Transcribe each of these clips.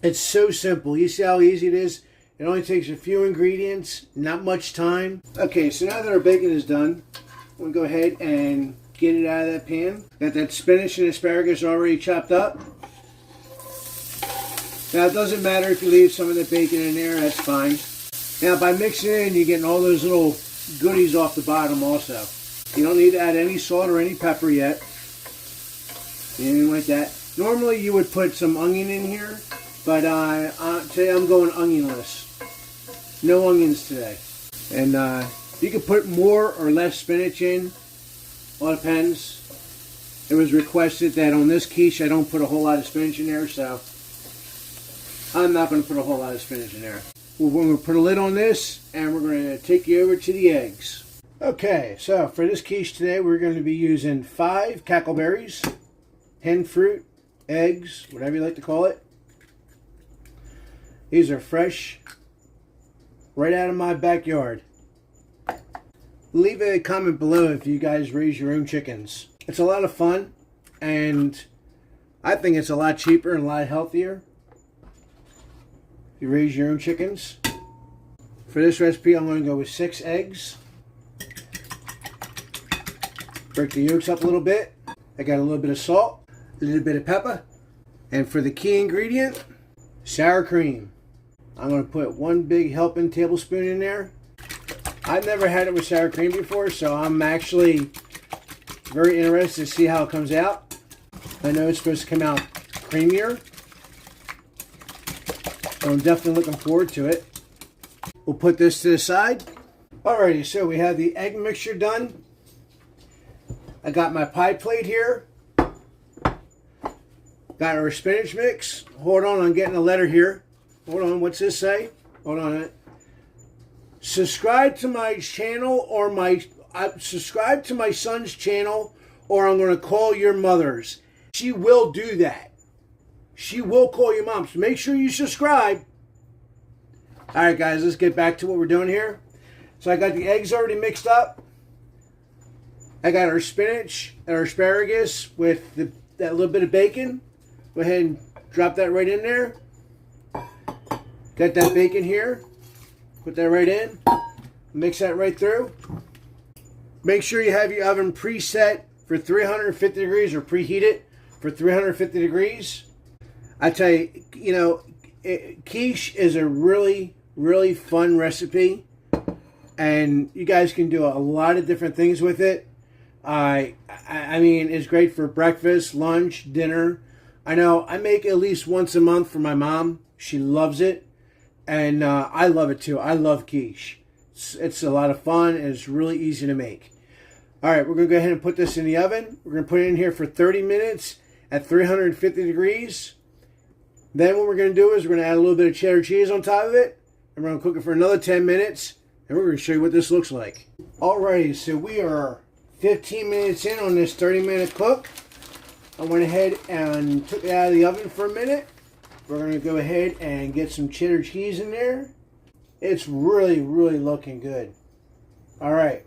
It's so simple. You see how easy it is? It only takes a few ingredients, not much time. Okay, so now that our bacon is done, we'll go ahead and get it out of that pan. Got that spinach and asparagus already chopped up. Now it doesn't matter if you leave some of the bacon in there, that's fine. Now by mixing it in, you're getting all those little goodies off the bottom also. You don't need to add any salt or any pepper yet. Anything like that. Normally you would put some onion in here, but today I'm going onionless. No onions today. And you can put more or less spinach in. All depends. It was requested that on this quiche I don't put a whole lot of spinach in there, so I'm not going to put a whole lot of spinach in there. We're going to put a lid on this, and we're going to take you over to the eggs. Okay, so for this quiche today, we're going to be using 5 cackleberries, hen fruit, eggs, whatever you like to call it. These are fresh, right out of my backyard. Leave a comment below if you guys raise your own chickens. It's a lot of fun, and I think it's a lot cheaper and a lot healthier. You raise your own chickens. For this recipe, I'm going to go with 6 eggs. Break the yolks up a little bit. I got a little bit of salt, a little bit of pepper. And for the key ingredient, sour cream. I'm going to put 1 big helping tablespoon in there. I've never had it with sour cream before, so I'm actually very interested to see how it comes out. I know it's supposed to come out creamier. I'm definitely looking forward to it. We'll put this to the side. Alrighty, so we have the egg mixture done. I got my pie plate here. Got our spinach mix. Hold on, I'm getting a letter here. Hold on, what's this say? Hold on. Subscribe to my channel or subscribe to my son's channel, or I'm going to call your mothers. She will do that. She will call your mom. So make sure you subscribe. Alright guys, let's get back to what we're doing here. So I got the eggs already mixed up. I got our spinach and our asparagus with that little bit of bacon. Go ahead and drop that right in there. Got that bacon here. Put that right in. Mix that right through. Make sure you have your oven preset for 350 degrees or preheat it for 350 degrees. I tell you, quiche is a really, really fun recipe, and you guys can do a lot of different things with it. I mean, it's great for breakfast, lunch, dinner. I know I make at least once a month for my mom. She loves it, and I love it too. I love quiche. It's a lot of fun, and it's really easy to make. All right, we're going to go ahead and put this in the oven. We're going to put it in here for 30 minutes at 350 degrees. Then what we're going to do is we're going to add a little bit of cheddar cheese on top of it. And we're going to cook it for another 10 minutes. And we're going to show you what this looks like. Alrighty, so we are 15 minutes in on this 30-minute cook. I went ahead and took it out of the oven for a minute. We're going to go ahead and get some cheddar cheese in there. It's really, really looking good. Alright,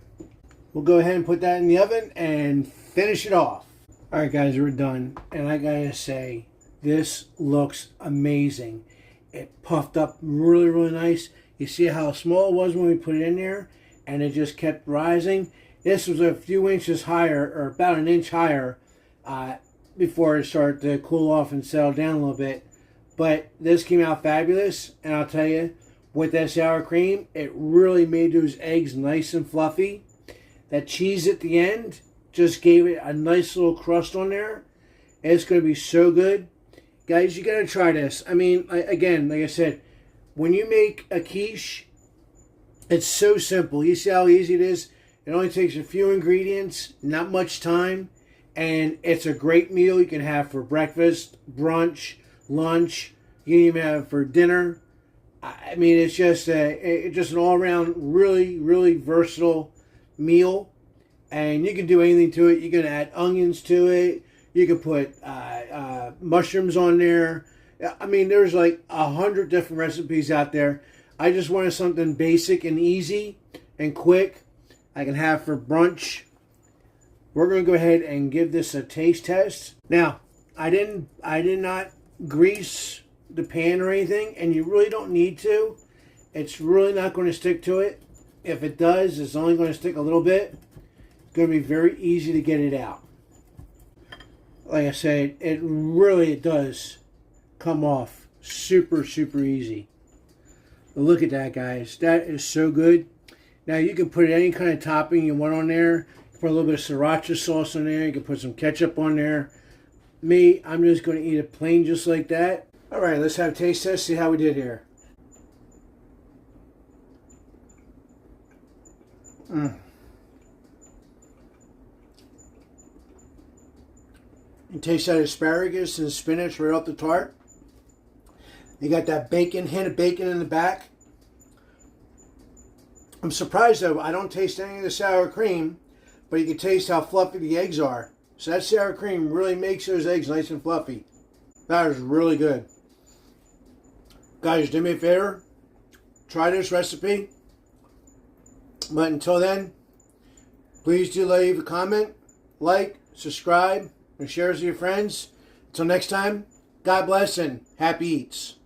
we'll go ahead and put that in the oven and finish it off. Alright guys, we're done. And I gotta say, this looks amazing. It puffed up really, really nice. You see how small it was when we put it in there, and it just kept rising. This was a few inches higher, or about an inch higher, before it started to cool off and settle down a little bit. But this came out fabulous, and I'll tell you, with that sour cream, it really made those eggs nice and fluffy. That cheese at the end just gave it a nice little crust on there. It's going to be so good. Guys, you got to try this. I mean, again, like I said, when you make a quiche, it's so simple. You see how easy it is? It only takes a few ingredients, not much time, and it's a great meal you can have for breakfast, brunch, lunch. You can even have it for dinner. I mean, it's just an all-around really, really versatile meal, and you can do anything to it. You can add onions to it. You can put mushrooms on there. I mean, there's like 100 different recipes out there. I just wanted something basic and easy and quick I can have for brunch. We're going to go ahead and give this a taste test. Now, I did not grease the pan or anything, and you really don't need to. It's really not going to stick to it. If it does, it's only going to stick a little bit. It's going to be very easy to get it out. Like I said, it really does come off super, super easy. But look at that, guys. That is so good. Now, you can put any kind of topping you want on there. Put a little bit of sriracha sauce on there. You can put some ketchup on there. Me, I'm just going to eat it plain just like that. All right, let's have a taste test, see how we did here. You taste that asparagus and spinach right off the tart. You got that bacon, hint of bacon in the back. I'm surprised though, I don't taste any of the sour cream, but you can taste how fluffy the eggs are. So that sour cream really makes those eggs nice and fluffy. That is really good. Guys, do me a favor. Try this recipe. But until then, please do leave a comment, like, subscribe, and share with your friends. Until next time, God bless and happy eats.